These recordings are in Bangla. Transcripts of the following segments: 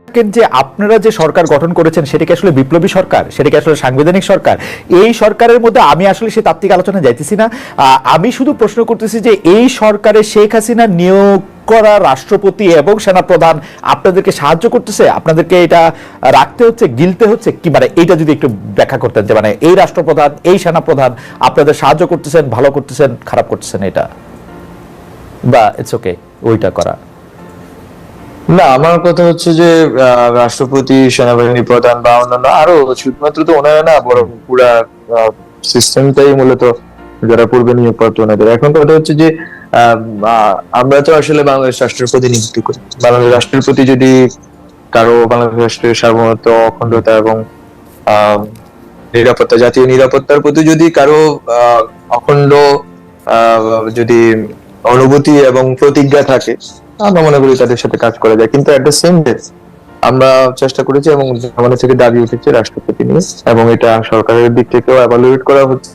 যে আপনারা যে সরকার গঠন করেছেন সেটা কি আসলে বিপ্লবী সরকার, সেটা কি আসলে সাংবিধানিক সরকার? এই সরকারের মধ্যে আমি আসলে সেই তাত্ত্বিক আলোচনা যাইতেছি না। আমি শুধু প্রশ্ন করতেছি যে এই সরকারে শেখ হাসিনা নিয়োগ করা রাষ্ট্রপতি এবং সেনাপ্রধান আপনাদেরকে সাহায্য করতেছে, আপনাদেরকে এটা রাখতে হচ্ছে, গিলতে হচ্ছে কি, মানে এইটা যদি একটু ব্যাখ্যা করতেন যে মানে এই রাষ্ট্রপ্রধান এই সেনাপ্রধান আপনাদের সাহায্য করতেছেন, ভালো করতেছেন, খারাপ করতেছেন, এটা বা ইটস ওকে ওইটা করা। না, আমার কথা হচ্ছে যে রাষ্ট্রপতি, সেনাবাহিনী প্রধান বা অন্যান্য আরো শুধুমাত্র তো ওনারা না, বরং পুরা সিস্টেমটাই মূলত যারা পূর্বে নিয়োগ করতো ওনাদের। এখন কথা হচ্ছে যে আমরা তো আসলে বাংলাদেশ রাষ্ট্রের প্রতিনিধিত্ব করি। বাংলাদেশ রাষ্ট্রের প্রতি যদি কারো বাংলাদেশ রাষ্ট্রের সার্বভৌমত্ব, অখণ্ডতা এবং নিরাপত্তা, জাতীয় নিরাপত্তার প্রতি যদি কারো অখণ্ড যদি অনুভূতি এবং প্রতিজ্ঞা থাকে, আমরা মনে করি তাদের সাথে কাজ করা যায়। কিন্তু এট দ্য সেম ডে আমরা চেষ্টা করেছি এবং আমাদের থেকে দাবি উঠেছে রাষ্ট্রপতি নিয়ে, এবং এটা সরকারের দিক থেকেও এভালুয়েট করা হচ্ছে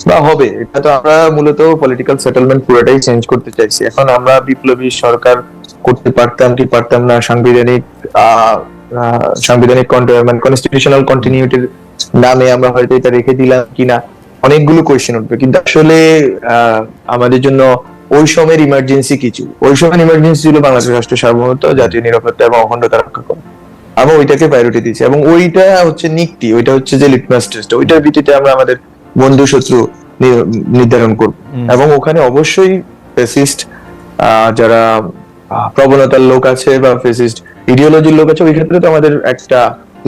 বা হবে। এটা তো আমরা মূলত পলিটিক্যাল সেটেলমেন্ট পুরোটাই চেঞ্জ করতে চাইছি। এখন আমরা বিপ্লবী সরকার করতে পারতাম কি পারতাম না, সাংবিধানিক মানে কনস্টিটিউশনাল কন্টিনিউটির নামে আমরা হয়তো এটা রেখে দিলাম কিনা, অনেকগুলো কোয়েশ্চেন উঠবে। কিন্তু আসলে আমাদের জন্য ওই সময়ের ইমার্জেন্সি কিছু, ওই সময়ের ইমার্জেন্সি ছিল বাংলাদেশ রাষ্ট্রের সার্বভৌমত্ব, জাতীয় নিরাপত্তা এবং অখণ্ডতা রক্ষা করা। আমরা ওইটাকে প্রায়োরিটি দিয়েছি এবং ওইটা হচ্ছে নিকটি, ওইটা হচ্ছে যে লিটমাস টেস্ট, ওইটার ভিত্তিতে আমরা আমাদের বন্ধু শত্রু নির্ধারণ করব। এবং ওখানে অবশ্যই ফেসিস্ট যারা প্রবণতার লোক আছে বা ফেসিস্ট ইডিওলজির লোক আছে, ওই ক্ষেত্রে তো আমাদের একটা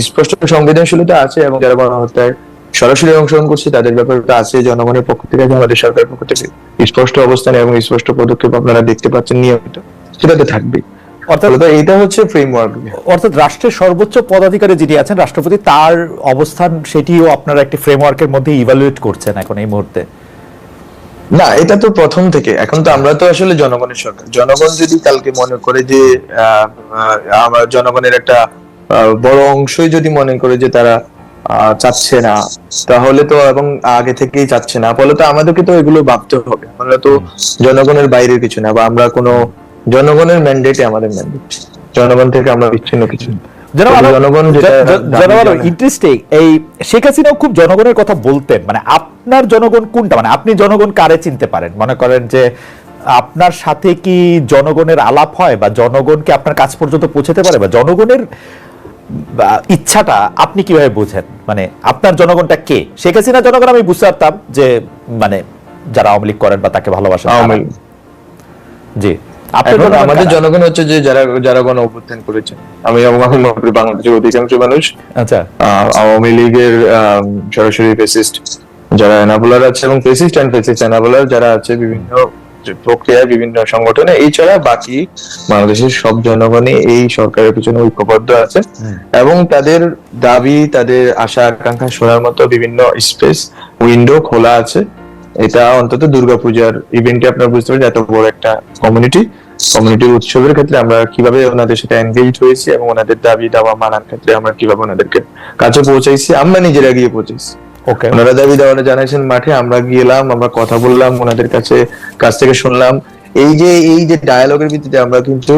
স্পষ্ট সংবেদনশীলতা আছে, এবং যারা গণহত্যায় সরাসরি অংশগ্রহণ করছে তাদের ব্যাপারটা আছে। জনগণের পক্ষ থেকে, আমাদের সরকারের পক্ষ থেকে স্পষ্ট অবস্থান এবং স্পষ্ট পদক্ষেপ আপনারা দেখতে পাচ্ছেন নিয়মিত, সেটাতে থাকবে। অর্থাৎ এটা হচ্ছে ফ্রেমওয়ার্ক। অর্থাৎ রাষ্ট্রের সর্বোচ্চ পদাধিকারী যিনি আছেন রাষ্ট্রপতি, তার অবস্থান সেটিও আপনারা একটি ফ্রেমওয়ার্কের মধ্যে ইভালুয়েট করছেন এখন এই মুহূর্তে? না, এটা তো প্রথম থেকে। এখন তো আমরা তো আসলে জনগণের সরকার। জনগণ যদি কালকে মনে করে যে আমার জনগণের একটা বড় অংশই যদি মনে করে যে তারা চাচ্ছে না, তাহলে তো, এবং আগে থেকেই চাচ্ছে না, ফলে তো আমাদেরকে তো এগুলো ভাবতে হবে। আমরা তো জনগণের বাইরের কিছু না, বা আমরা কোনো জনগণের ম্যান্ডেটে আমাদের ম্যান্ডেট, জনগণ থেকে আমরা বিচ্ছিন্ন কিছু। ইন্টারেস্টিং, এই শেখ হাসিনাও খুব জনগণের কথা বলতেন। মানে আপনার জনগণ কোনটা, মানে আপনি জনগণ কারে চিনতে পারেন? মনে করেন যে আপনার সাথে কি জনগণের আলাপ হয়, বা জনগণকে আপনার কাছ পর্যন্ত পৌঁছাতে পারে, বা জনগণের ইচ্ছাটা আপনি কিভাবে বোঝেন? মানে আপনার জনগণটা কে? শেখ হাসিনা জনগণ আমি বুঝতে পারতাম যে মানে যারা আওয়ামী লীগ করেন বা তাকে ভালোবাসেন। জি, আমাদের জনগণ হচ্ছে যে যারা গণ অভ্যুত্থান করেছেন। আমি বাংলাদেশের অধিকাংশ মানুষ আওয়ামী লীগের সরাসরি ফেসিস্ট যারা এনাবলার আছে, এবং ফেসিস্ট এন্ড ফেসিস্ট এনাবলার যারা আছে বিভিন্ন প্রক্রিয়ায়, বিভিন্ন সংগঠনে, এই ছাড়া বাকি বাংলাদেশের সব জনগণই এই সরকারের পিছনে ঐক্যবদ্ধ আছে, এবং তাদের দাবি, তাদের আশা আকাঙ্ক্ষা শোনার মতো বিভিন্ন স্পেস, উইন্ডো খোলা আছে। এটা অন্তত দুর্গাপূজার ইভেন্টে আপনারা বুঝতে পারেন এত বড় একটা কমিউনিটির উৎসবের ক্ষেত্রে আমরা কিভাবে ওনাদের সাথে এনগেজ হয়েছি, এবং ওনাদের দাবি দাওয়া মানার ক্ষেত্রে আমরা কিভাবে ওনাদেরকে কাছে পৌঁছাইছি। আমরা নিজেরা গিয়ে পৌঁছেছি, ওনারা দাবি দাওয়াটা জানাইছেন মাঠে, আমরা গেলাম, আমরা কথা বললাম, ওনাদের কাছ থেকে শুনলাম। এই যে ডায়ালগের ভিত্তিতে আমরা কিন্তু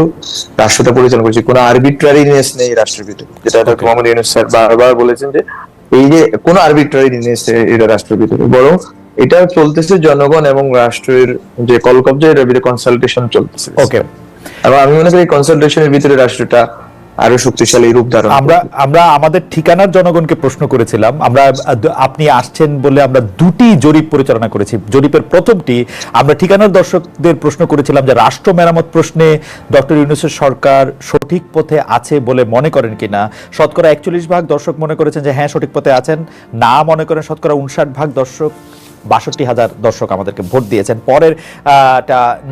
রাষ্ট্রটা পরিচালনা করছি। কোনো আরবিট্রারিনেস নেই রাষ্ট্রের ভিতরে, যেটা ডক্টর মোহাম্মদ ইউনূস স্যার বারবার বলেছেন যে এই যে কোনো আরবিট্রারিনেস এটা রাষ্ট্রের ভিতরে, বরং এটা চলতেছে জনগণ এবং রাষ্ট্রের যে কলকব্জা, এটার ভিতরে কনসালটেশন চলতেছে। এবং আমি মনে করি কনসালটেশনের ভিতরে রাষ্ট্রটা আরো শক্তিশালী রূপ ধারণ। আমরা আমাদের ঠিকানার জনগণকে প্রশ্ন করেছিলাম। আপনি আসছেন বলে আমরা দুটি জরিপ পরিচালনা করেছি। জরিপের প্রথমটি আমরা ঠিকানার দর্শকদের প্রশ্ন করেছিলাম যে রাষ্ট্র মেরামত প্রশ্নে ডক্টর ইউনূসের সরকার সঠিক পথে আছে বলে মনে করেন কিনা। শতকরা 41% দর্শক মনে করেছেন যে হ্যাঁ সঠিক পথে আছেন, না মনে করেন শতকরা 59% দর্শক, ৬২,০০০ দর্শক আমাদেরকে ভোট দিয়েছেন। পরের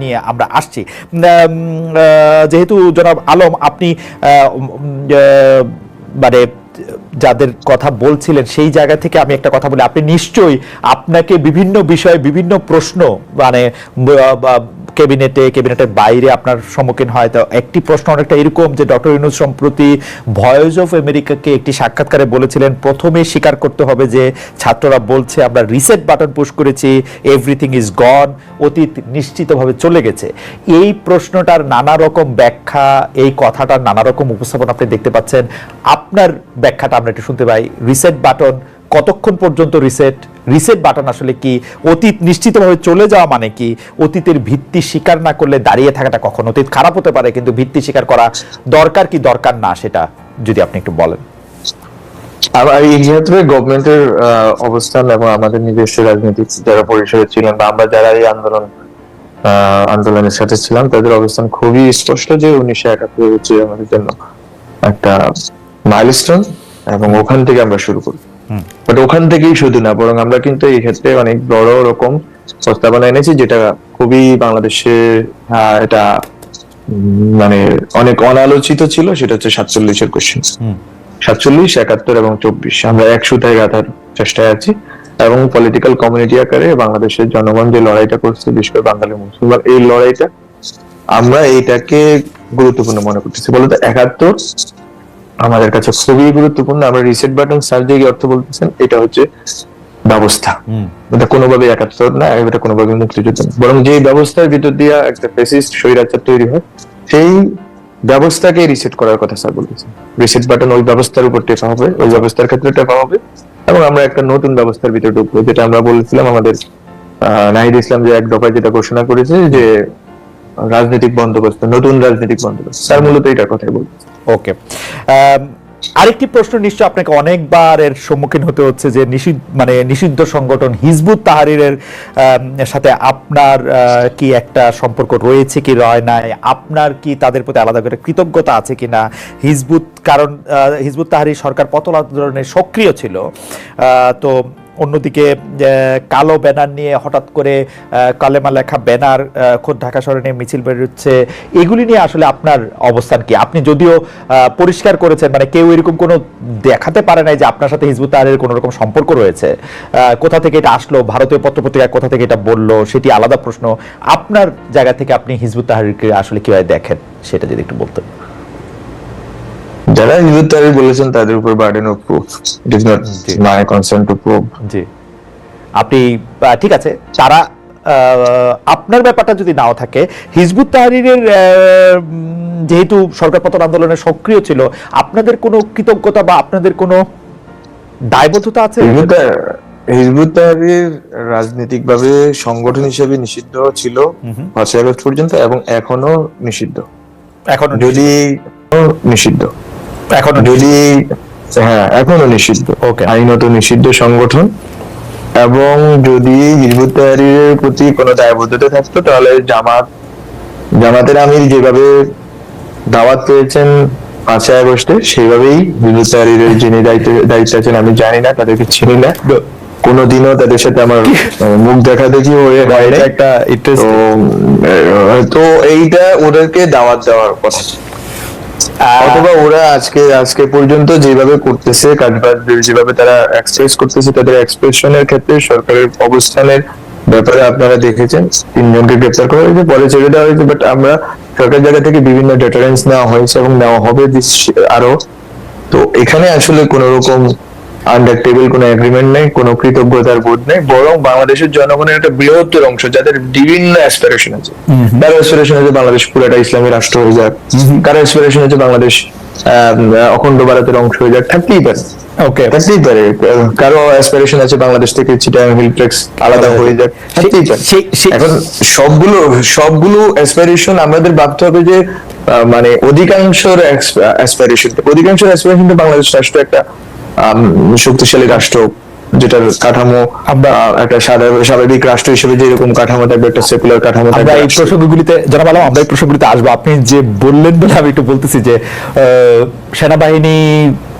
নিয়ে আমরা আসছি। যেহেতু জনাব আলম আপনি মানে যাদের কথা বলছিলেন সেই জায়গা থেকে আমি একটা কথা বলি, আপনি নিশ্চয়ই আপনাকে বিভিন্ন বিষয়ে বিভিন্ন প্রশ্ন মানে ক্যাবিনেটের বাইরে আপনার সম্মুখীন হয়। তো একটি প্রশ্ন অনেকটা এরকম যে ডক্টর ইউনূস সম্প্রতি ভয়েস অফ আমেরিকাকে একটি সাক্ষাৎকারে বলেছিলেন প্রথমে স্বীকার করতে হবে যে ছাত্ররা বলছে আমরা রিসেট বাটন পুশ করেছি, এভরিথিং ইজ গন, অতীত নিশ্চিতভাবে চলে গেছে। এই প্রশ্নটার নানা রকম ব্যাখ্যা, এই কথাটার নানা রকম উপস্থাপন আপনি দেখতে পাচ্ছেন। আপনার ব্যাখ্যাটা আমরা একটু শুনতে পাই। রিসেট বাটন কতক্ষণ পর্যন্ত রিসেট বাটন আসলে কি? অতীত নিশ্চিতভাবে চলে যাওয়া মানে কি? অতীতের ভিত্তি স্বীকার না করলে দাঁড়িয়ে থাকাটা কখন? অতীত খারাপ হতে পারে কিন্তু ভিত্তি স্বীকার করা দরকার কি দরকার না, সেটা যদি আপনি একটু বলেন। এই ক্ষেত্রে গভর্নমেন্টের অবস্থান এবং আমাদের নিজস্ব রাজনীতিক যারা পরিসরে ছিলেন বা আমরা যারা এই আন্দোলনের সাথে ছিলাম তাদের অবস্থান খুবই স্পষ্ট যে 1971 হচ্ছে আমাদের জন্য একটা মাইলস্টোন এবং ওখান থেকে আমরা শুরু করি। বাট ওখান থেকেই শুধু না, বরং আমরা কিন্তু এই ক্ষেত্রে অনেক বড় রকম প্রস্তাবনা এনেছি যেটা খুবই বাংলাদেশে এটা মানে অনেক অনালোচিত ছিল। সেটা হচ্ছে 47-এর কোশ্চেন। 47, 71 এবং 24 আমরা এক সুতায় গাঁথার চেষ্টায় আছি এবং পলিটিক্যাল কমিউনিটি আকারে বাংলাদেশের জনগণ যে লড়াইটা করছে, বিশেষ করে বাঙালি মুসলমান, এই লড়াইটা আমরা এইটাকে গুরুত্বপূর্ণ মনে করতেছি। বলতে 71 আমাদের কাছে খুবই গুরুত্বপূর্ণ। আমরা রিসেট বাটন স্যার যে অর্থ বলতেছেন এটা হচ্ছে ব্যবস্থা, এটা কোনোভাবে 71 না, এটা কোনোভাবে মুক্তিযুদ্ধ না, বরং যে ব্যবস্থার ভিতর দিয়ে একটা ফ্যাসিস্ট স্বৈরাচার তৈরি হয় সেই ব্যবস্থাকে রিসেট করার কথা স্যার বলতেছেন। রিসেট বাটন ওই ব্যবস্থার উপর টেপা হবে, ওই ব্যবস্থার ক্ষেত্রে টেপা হবে এবং আমরা একটা নতুন ব্যবস্থার ভিতরে ঢুকবো। যেটা আমরা বলেছিলাম আমাদের নাহিদ ইসলাম যে এক দফায় যেটা ঘোষণা করেছে যে রাজনৈতিক বন্দোবস্ত, নতুন রাজনৈতিক বন্দোবস্ত, স্যার মূলত এটার কথাই বলতেছে। ওকে, আরেকটি প্রশ্ন নিশ্চয় আপনাকে অনেকবার এর সম্মুখীন হতে হচ্ছে যে নিষিদ্ধ সংগঠন হিজবুত তাহরিরের সাথে আপনার কি একটা সম্পর্ক রয়েছে কি রয় নাই, আপনার কি তাদের প্রতি আলাদা করে কৃতজ্ঞতা আছে কিনা? কারণ হিজবুত তাহরির সরকার পতন আন্দোলনে সক্রিয় ছিল, তো অন্যদিকে কালো ব্যানার নিয়ে হঠাৎ করে কালেমা লেখা ব্যানার খোদ ঢাকা শহরে নিয়ে মিছিল বেরোচ্ছে, এগুলি নিয়ে আসলে আপনার অবস্থান কি? আপনি যদিও পরিষ্কার করেছেন মানে কেউ এরকম কোনো দেখাতে পারে নাই যে আপনার সাথে হিজবুত তাহরিরের কোনো রকম সম্পর্ক রয়েছে। কোথা থেকে এটা আসলো, ভারতীয় পত্রপত্রিকায় কোথা থেকে এটা বললো, সেটি আলাদা প্রশ্ন। আপনার জায়গা থেকে আপনি হিজবুত তাহরিরকে আসলে কিভাবে দেখেন সেটা যদি একটু বলতেন। যারা হিজবুত তাহরির বলেছেন তাদের উপর burden of proof, it is not my concern to prove. জি, আপনি ঠিক আছে, তারা আপনার ব্যাপারটা যদি নাও থাকে, হিজবুত তাহরিরের যেহেতু সরকার পতন আন্দোলনে সক্রিয় ছিল, আপনাদের কোনো কৃতজ্ঞতা বা আপনাদের কোনো দায়বদ্ধতা আছে? হিজবুত তাহরির রাজনৈতিকভাবে সংগঠন হিসেবে নিষিদ্ধ ছিল 5 আগস্ট পর্যন্ত এবং এখনো নিষিদ্ধ। এখনো নিষিদ্ধ, আইনত নিষিদ্ধ সংগঠন। এবং যদি হিজবুত তাহরিরের প্রতি কোনো দায়বদ্ধতা থাকতো তাহলে জামাতের আমির যেভাবে দাওয়াত পেয়েছেন 5 আগস্টে সেইভাবেই হিজবুত তাহরিরের যিনি দায়িত্বে আছেন, আমি জানি না, তাদেরকে চিনি না, কোনোদিনও তাদের সাথে আমার মুখ দেখা দেখি হয়ে হয় না একটা। তো এইটা ওদেরকে দাওয়াত দেওয়ার কথা, অথবা ওরা আজকে পর্যন্ত যেভাবে করতেছে কাজবাজ, যেভাবে তারা এক্সপ্রেস করতেছে, তাদের এক্সপ্রেশনের ক্ষেত্রে সরকারের অবস্থানের ব্যাপারে আপনারা দেখেছেন 3 জনকে গ্রেপ্তার করা হয়েছে, পরে ছেড়ে দেওয়া হয়েছে। বাট আমরা সরকার জায়গা থেকে বিভিন্ন ডেটারেন্স নেওয়া হয়েছে এবং নেওয়া হবে আরো। তো এখানে আসলে কোন রকম আন্ডার টেবিল কোনো এগ্রিমেন্ট নেই, কোনো কৃতজ্ঞতার বোধ নেই, বরং বাংলাদেশের জনগণের একটা বৃহত্তর অংশ যাদের বিভিন্ন অ্যাসপিরেশন আছে। কারো অ্যাসপিরেশন আছে বাংলাদেশ পুরোটা ইসলামী রাষ্ট্র হয়ে যাক, কারো অ্যাসপিরেশন আছে বাংলাদেশ অখণ্ড ভারতের অংশ হয়ে যাক, থাকতেই পারে, থাকতেই পারে। কারো অ্যাসপিরেশন আছে বাংলাদেশ থেকে চিটাগাং হিলট্রেক্স আলাদা হয়ে যাক, থাকতেই পারে। এখন সবগুলো অ্যাসপিরেশন আমাদের ভাবতে হবে যে মানে অধিকাংশের অ্যাসপিরেশন বাংলাদেশ রাষ্ট্র একটা শক্তিশালী রাষ্ট্র, যেটার কাঠামো একটা স্বাভাবিক রাষ্ট্র হিসেবে যেরকম কাঠামো থাকবে, একটা সেকুলার কাঠামো থাকবে। এই প্রসঙ্গগুলিতে জনাব আলম, আমরা এই প্রসঙ্গগুলিতে আসবো। আপনি যে বললেন বলে আমি একটু বলতেছি যে সেনাবাহিনী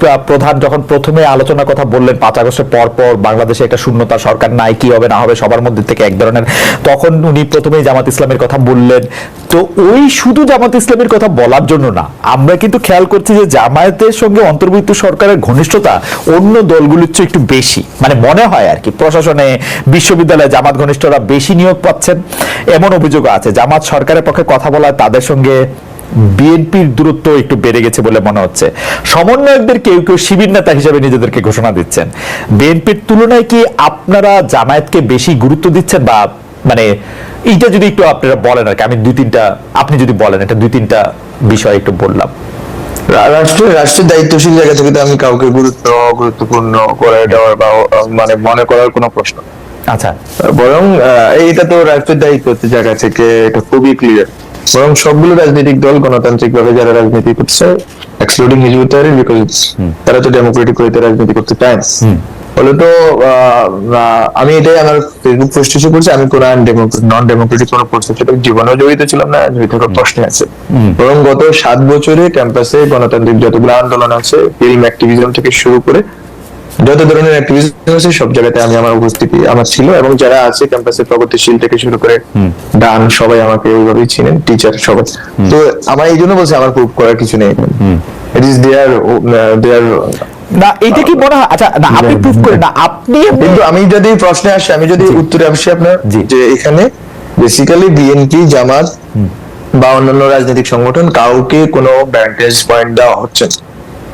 প্রধান যখন প্রথমে আলোচনার কথা বললেন 5 আগস্টের পর পর বাংলাদেশে একটা শূন্যতা সরকার নাই, কি হবে না হবে সবার মধ্যে থেকে এক ধরনের, তখন উনি প্রথমেই জামাত ইসলামের কথা বললেন। তো ওই শুধু জামাত ইসলামের কথা বলার জন্য না, আমরা কিন্তু খেয়াল করছি যে জামায়াতের সঙ্গে অন্তর্বর্তী সরকারের ঘনিষ্ঠতা অন্য দলগুলোর চেয়ে একটু বেশি, মানে মনে হয় আর কি প্রশাসনে বিশ্ববিদ্যালয়ে জামাত ঘনিষ্ঠরা বেশি নিয়োগ পাচ্ছেন, এমন অভিযোগ আছে। জামাত সরকারের পক্ষে কথা বলায় তাদের সঙ্গে বিএনপির দূরত্ব একটু বেড়ে গেছে বলে মনে হচ্ছে। সমন্বয়কদের কেউ কেউ শিবির নেতা হিসেবে নিজেদেরকে ঘোষণা দিচ্ছেন। বিএনপির তুলনায় কি আপনারা জামায়াতকে বেশি গুরুত্ব দিচ্ছেন, বা মানে এইটা যদি একটু আপনারা বলেন আর কি, আমি আপনি যদি বলেন এটা 2-3টা বিষয় একটু বললাম। রাষ্ট্রের দায়িত্বশীল জায়গা থেকে তো আমি কাউকে গুরুত্বপূর্ণ করে দেওয়ার বা মানে মনে করার কোনো প্রশ্ন, আচ্ছা, বরং এটা তো রাষ্ট্রের দায়িত্ব জায়গা থেকে এটা খুবই ক্লিয়ার। বরং সবগুলো রাজনৈতিক দল গণতান্ত্রিক ভাবে যারা রাজনীতি করছে, এক্সক্লুডিং হিজবুত তাহরির, বিকজ তারা তো ডেমোক্রেটিক ওয়েতে রাজনীতি করতে চায়। ফলে তো আমি এটাই আমার ফেসবুক পোস্ট এসে করছি, আমি কোন নন ডেমোক্রেটিক কোনো প্রসেসের সাথে জীবনেও জড়িত ছিলাম না, জড়িত থাকার প্রশ্ন আছে। বরং গত 7 বছরে ক্যাম্পাসে গণতান্ত্রিক যতগুলো আন্দোলন আছে, ফিল্ম অ্যাক্টিভিজম থেকে শুরু করে যত ধরনের অ্যাক্টিভিজম আছে সব জায়গাতে আমার উপস্থিতি আমার ছিল, এবং যারা আছে ক্যাম্পাসে প্রগতিশীল থেকে শুরু করে ডান সবাই আমাকে ওইভাবেই চিনেন, টিচার সবাই। তো আমার এই জন্য বলছে আমার প্রুভ করার কিছু নেই, ইট ইজ দেয়ার না এটা কি মনে হয়, আচ্ছা না আপনি প্রুফ করেন না, আপনি কিন্তু আমি যদি প্রশ্নে আসি, আমি যদি উত্তরে আসি আপনার, যে এখানে বেসিক্যালি বিএনপি, জামাত বা অন্যান্য রাজনৈতিক সংগঠন কাউকে কোনো ভ্যান্টেজ পয়েন্ট দেওয়া হচ্ছে না,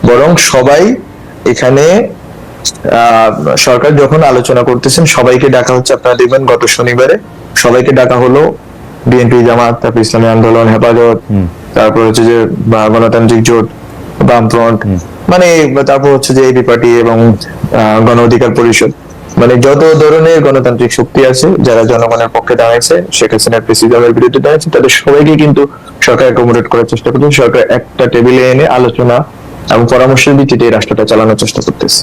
বরং সবাই এখানে সরকার যখন আলোচনা করতেছেন সবাইকে ডাকা হচ্ছে। আপনারা দেখবেন গত শনিবারে সবাইকে ডাকা হলো, বিএনপি, জামাত, তারপর ইসলামী আন্দোলন, হেফাজত, তারপর হচ্ছে যে গণতান্ত্রিক জোট, বামফ্রন্ট, মানে তারপর হচ্ছে যে এবি পার্টি এবং গণ অধিকার পরিষদ, মানে যত ধরনের গণতান্ত্রিক শক্তি আছে যারা জনগণের পক্ষে দাঁড়াইছে, শেখ হাসিনার প্রেসিডেন্টের বিরুদ্ধে দাঁড়াইছে, তাদের সবাইকে কিন্তু সরকার অ্যাকোমোডেট করার চেষ্টা করছে। সরকার একটা টেবিলে এনে আলোচনা এবং পরামর্শের ভিত্তিতে এই রাষ্ট্রটা চালানোর চেষ্টা করতেছে।